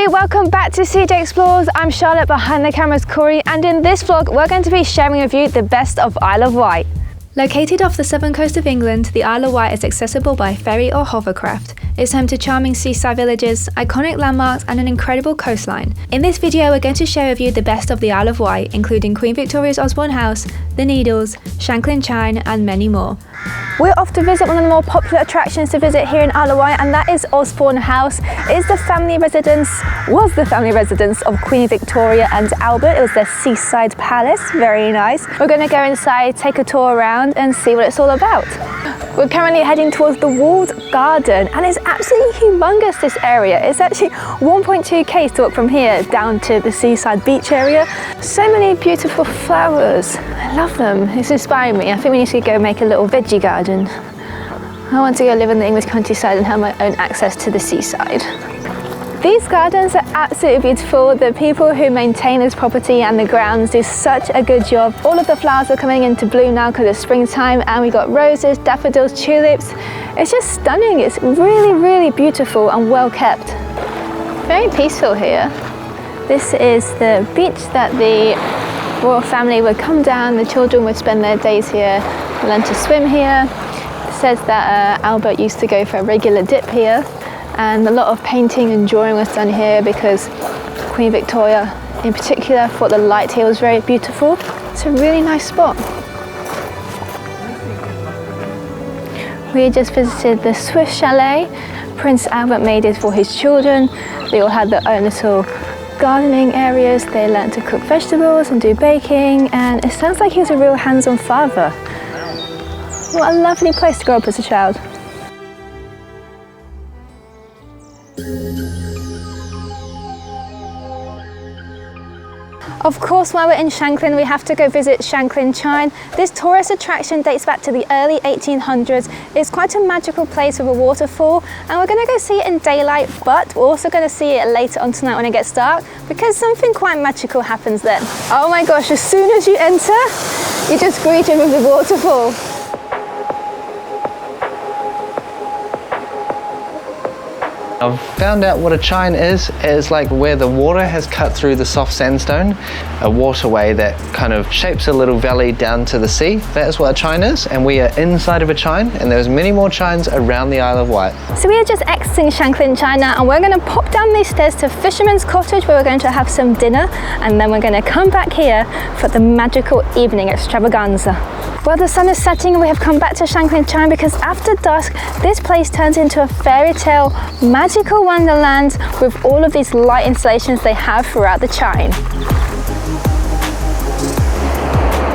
everybody, welcome back to CJ Explores. I'm Charlotte, behind the camera's Corey, and in this vlog we're going to be sharing with you the best of Isle of Wight. Located off the southern coast of England, the Isle of Wight is accessible by ferry or hovercraft. It's home to charming seaside villages, iconic landmarks and an incredible coastline. In this video we're going to share with you the best of the Isle of Wight, including Queen Victoria's Osborne House, the Needles, Shanklin Chine and many more. We're off to visit one of the more popular attractions to visit here in Isle of Wight, and that is Osborne House. It's the family residence, was the family residence of Queen Victoria and Albert. It was their seaside palace, very nice. We're going to go inside, take a tour around and see what it's all about. We're currently heading towards the walled garden, and it's absolutely humongous, this area. It's actually 1.2 k's to walk from here down to the seaside beach area. So many beautiful flowers. I love them. It's inspiring me. I think we need to go make a little veggie garden. I want to go live in the English countryside and have my own access to the seaside. These gardens are absolutely beautiful. The people who maintain this property and the grounds do such a good job. All of the flowers are coming into bloom now because it's springtime, and we got roses, daffodils, tulips. It's just stunning. It's really, really beautiful and well kept. Very peaceful here. This is the beach that the royal family would come down. The children would spend their days here, learn to swim here. It says that Albert used to go for a regular dip here. And a lot of painting and drawing was done here because Queen Victoria in particular thought the light here was very beautiful. It's a really nice spot. We just visited the Swift Chalet. Prince Albert made it for his children. They all had their own little gardening areas. They learned to cook vegetables and do baking, and it sounds like he was a real hands-on father. What a lovely place to grow up as a child. Of course, while we're in Shanklin, we have to go visit Shanklin Chine. This tourist attraction dates back to the early 1800s. It's quite a magical place with a waterfall, and we're going to go see it in daylight, but we're also going to see it later on tonight when it gets dark, because something quite magical happens then. Oh my gosh, as soon as you enter, you're just greeted with the waterfall. I've found out what a chine is like where the water has cut through the soft sandstone, a waterway that kind of shapes a little valley down to the sea. That is what a chine is, and we are inside of a chine, and there's many more chines around the Isle of Wight. So we are just exiting Shanklin Chine now, and we're going to pop down these stairs to Fisherman's Cottage, where we're going to have some dinner, and then we're going to come back here for the magical evening extravaganza. Well, the sun is setting and we have come back to Shanklin Chine because after dusk, this place turns into a fairy tale, magical wonderland with all of these light installations they have throughout the Chine.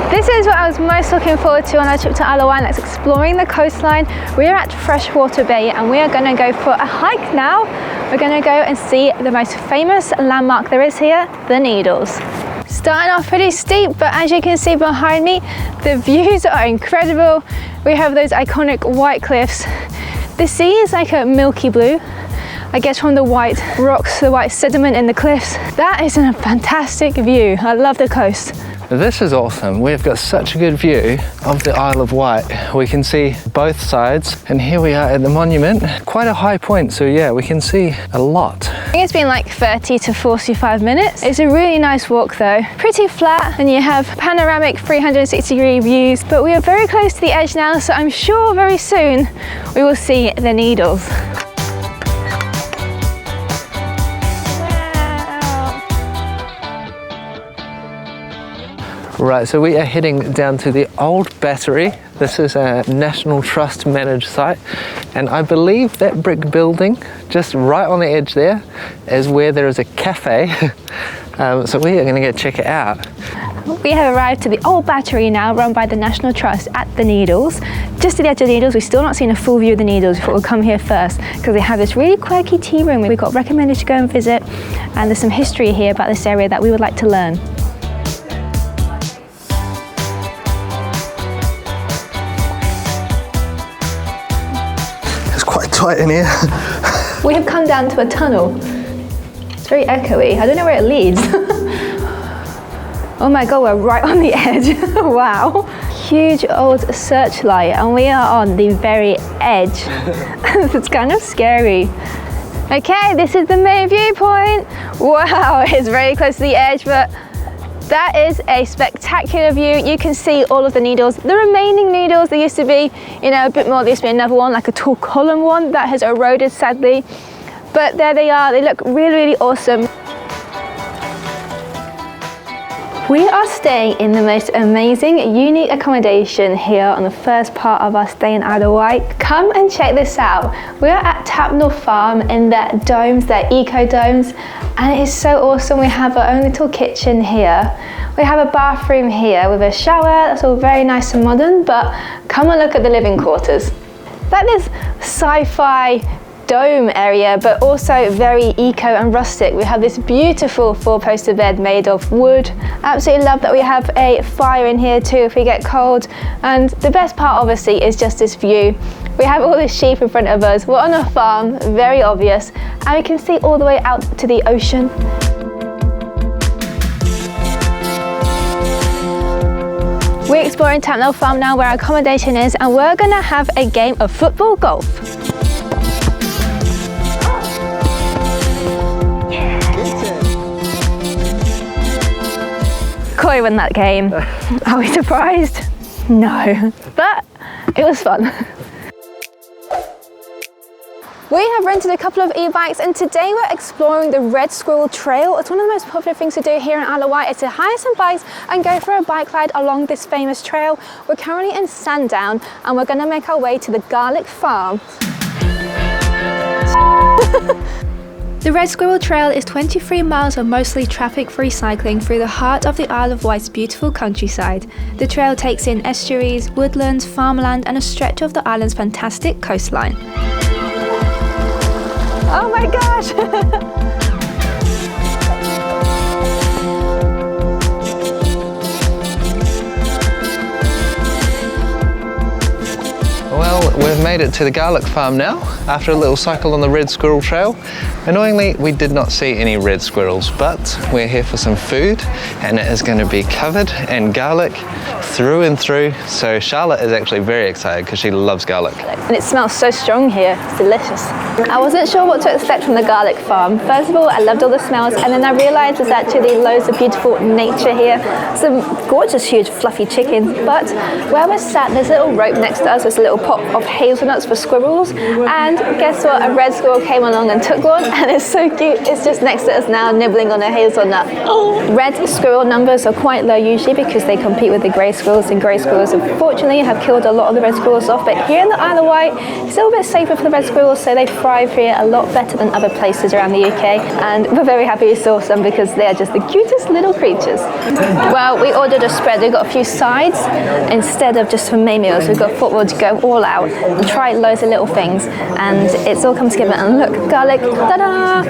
This is what I was most looking forward to on our trip to Isle of Wight. That's exploring the coastline. We're at Freshwater Bay and we are going to go for a hike now. We're going to go and see the most famous landmark there is here, the Needles. Starting off pretty steep, but as you can see behind me, the views are incredible. We have those iconic white cliffs. The sea is like a milky blue, I guess from the white rocks, the white sediment in the cliffs. That is a fantastic view. I love the coast. This is awesome. We've got such a good view of the Isle of Wight. We can see both sides, and here we are at the monument. Quite a high point, so yeah, we can see a lot. I think it's been like 30 to 45 minutes. It's a really nice walk though. Pretty flat, and you have panoramic 360-degree views, but we are very close to the edge now, so I'm sure very soon we will see the Needles. Right, so we are heading down to the old battery. This is a National Trust managed site, and I believe that brick building just right on the edge there is where there is a cafe. So we are going to go check it out. We have arrived to the old battery now, run by the National Trust at the Needles. Just to the edge of the Needles, we've still not seen a full view of the Needles. We thought we'd come here first because they have this really quirky tea room we got recommended to go and visit, and there's some history here about this area that we would like to learn. Tight in here. We have come down to a tunnel. It's very echoey. I don't know where it leads. Oh my god, we're right on the edge. Wow. Huge old searchlight, and we are on the very edge. It's kind of scary. Okay, this is the main viewpoint. Wow, it's very close to the edge, but that is a spectacular view. You can see all of the needles, the remaining needles. There used to be, you know, a bit more. There used to be another one, like a tall column one that has eroded sadly. But there they are. They look really, really awesome. We are staying in the most amazing, unique accommodation here on the first part of our stay in Isle of Wight. Come and check this out. We are at Tapnell Farm in their domes, their eco domes, and it is so awesome. We have our own little kitchen here. We have a bathroom here with a shower. That's all very nice and modern, but come and look at the living quarters. That is sci-fi dome area, but also very eco and rustic. We have this beautiful four-poster bed made of wood. Absolutely love that we have a fire in here too if we get cold. And the best part obviously is just this view. We have all this sheep in front of us. We're on a farm, very obvious, and we can see all the way out to the ocean. We're exploring Tapnell Farm now, where our accommodation is, and we're gonna have a game of football golf. Corey won that game. Are we surprised? No, but it was fun. We have rented a couple of e-bikes, and today we're exploring the Red Squirrel Trail. It's one of the most popular things to do here in Isle of Wight. It's to hire some bikes and go for a bike ride along this famous trail. We're currently in Sandown and we're going to make our way to the Garlic Farm. The Red Squirrel Trail is 23 miles of mostly traffic-free cycling through the heart of the Isle of Wight's beautiful countryside. The trail takes in estuaries, woodlands, farmland and a stretch of the island's fantastic coastline. Oh my gosh! Well, we've made it to the Garlic Farm now, after a little cycle on the Red Squirrel Trail. Annoyingly, we did not see any red squirrels, but we're here for some food, and it is going to be covered in garlic through and through. So Charlotte is actually very excited because she loves garlic. And it smells so strong here, it's delicious. I wasn't sure what to expect from the Garlic Farm. First of all, I loved all the smells, and then I realised there's actually loads of beautiful nature here. Some gorgeous, huge, fluffy chickens, but where we're sat, there's a little rope next to us, there's a little pot of hazelnuts for squirrels, and guess what? A red squirrel came along and took one, and it's so cute. It's just next to us now, nibbling on a hazelnut. Oh. Red squirrel numbers are quite low usually because they compete with the grey squirrels, and grey squirrels unfortunately have killed a lot of the red squirrels off, but here in the Isle of Wight, it's a little bit safer for the red squirrels, so they thrive here a lot better than other places around the UK, and we're very happy we saw some because they are just the cutest little creatures. Well, we ordered a spread. We've got a few sides instead of just some main meals. We've got thought we'd go all out and try loads of little things, and it's all come together. And look, garlic, ta-da!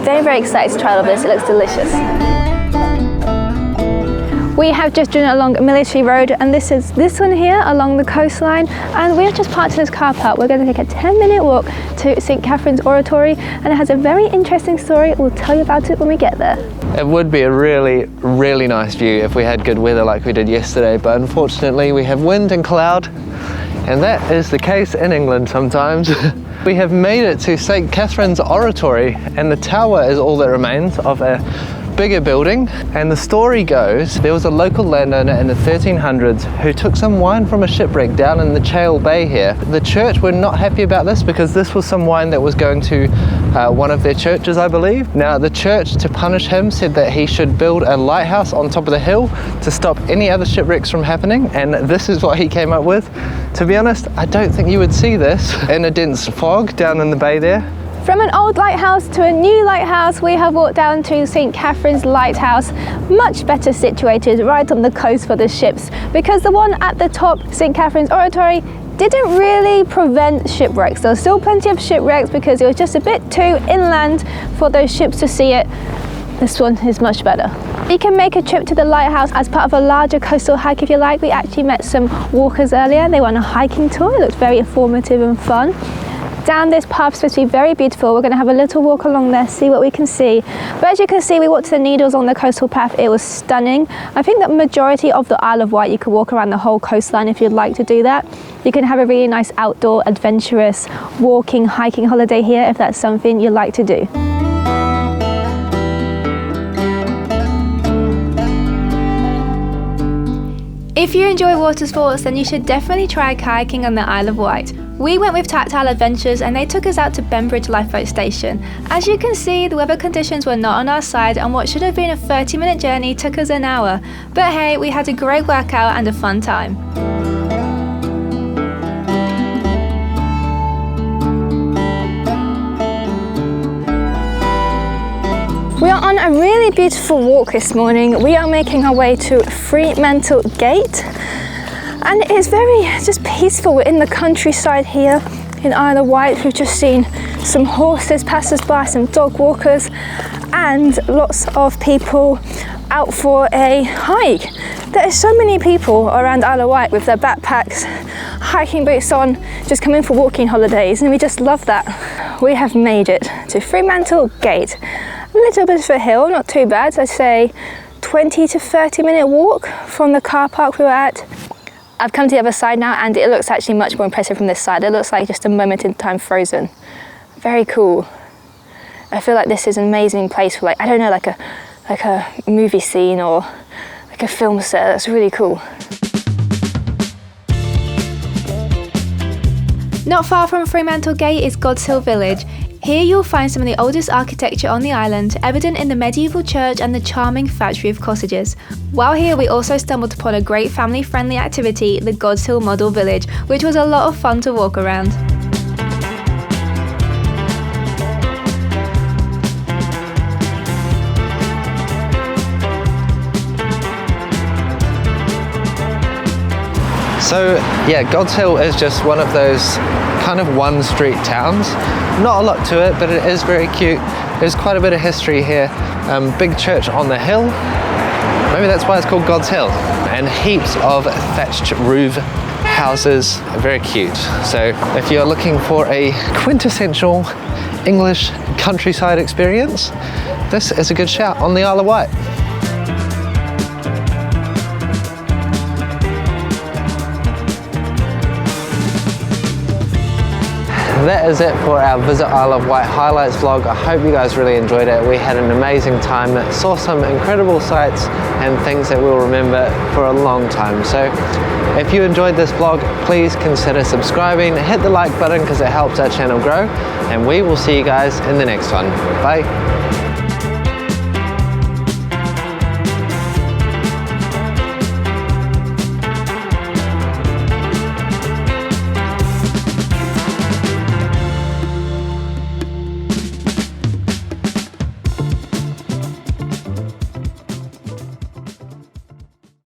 Very, very excited to try all of this. It looks delicious. We have just driven along Military Road, and this is this one here along the coastline, and we've just parked in this car park. We're going to take a 10-minute walk to St Catherine's Oratory, and it has a very interesting story. We'll tell you about it when we get there. It would be a really, really nice view if we had good weather like we did yesterday, but unfortunately we have wind and cloud, and that is the case in England sometimes. We have made it to St Catherine's Oratory, and the tower is all that remains of a bigger building. And the story goes, there was a local landowner in the 1300s who took some wine from a shipwreck down in the Chale Bay here. The church were not happy about this because this was some wine that was going to one of their churches, I believe. Now the church, to punish him, said that he should build a lighthouse on top of the hill to stop any other shipwrecks from happening, and this is what he came up with. To be honest, I don't think you would see this in a dense fog down in the bay there. From an old lighthouse to a new lighthouse, we have walked down to St Catherine's Lighthouse, much better situated right on the coast for the ships, because the one at the top, St Catherine's Oratory, didn't really prevent shipwrecks. There was still plenty of shipwrecks because it was just a bit too inland for those ships to see it. This one is much better. You can make a trip to the lighthouse as part of a larger coastal hike if you like. We actually met some walkers earlier. They were on a hiking tour. It looked very informative and fun. down this path supposed to be very beautiful. We're going to have a little walk along there, see what we can see. But as you can see, we walked to the Needles on the coastal path. It was stunning. I think that majority of the Isle of Wight, you could walk around the whole coastline if you'd like to do that. You can have a really nice outdoor, adventurous, walking, hiking holiday here if that's something you'd like to do. If you enjoy water sports, then you should definitely try kayaking on the Isle of Wight. We went with Tactile Adventures and they took us out to Bembridge Lifeboat Station. As you can see, the weather conditions were not on our side and what should have been a 30-minute journey took us an hour. But hey, we had a great workout and a fun time. We are on a really beautiful walk this morning. We are making our way to Fremantle Gate and it is very just peaceful. We're in the countryside here in Isle of Wight. We've just seen some horses pass us by, some dog walkers and lots of people out for a hike. There are so many people around Isle of Wight with their backpacks, hiking boots on, just coming for walking holidays, and we just love that. We have made it to Fremantle Gate. A little bit of a hill, not too bad. I'd say 20 to 30-minute walk from the car park we were at. I've come to the other side now and it looks actually much more impressive from this side. It looks like just a moment in time frozen. Very cool. I feel like this is an amazing place for like, I don't know, like a movie scene or like a film set. That's really cool. Not far from Fremantle Gate is Godshill Village. Here you'll find some of the oldest architecture on the island, evident in the medieval church and the charming thatch roof cottages. While here we also stumbled upon a great family-friendly activity, the Godshill Model Village, which was a lot of fun to walk around. So yeah, Godshill is just one of those kind of one street towns. Not a lot to it, but it is very cute. There's quite a bit of history here. Big church on the hill. Maybe that's why it's called Godshill. And heaps of thatched roof houses. Very cute. So if you're looking for a quintessential English countryside experience, this is a good shout on the Isle of Wight. That is it for our Visit Isle of Wight highlights vlog. I hope you guys really enjoyed it. We had an amazing time, saw some incredible sights and things that we'll remember for a long time. So if you enjoyed this vlog, please consider subscribing, hit the like button because it helps our channel grow, and we will see you guys in the next one. Bye.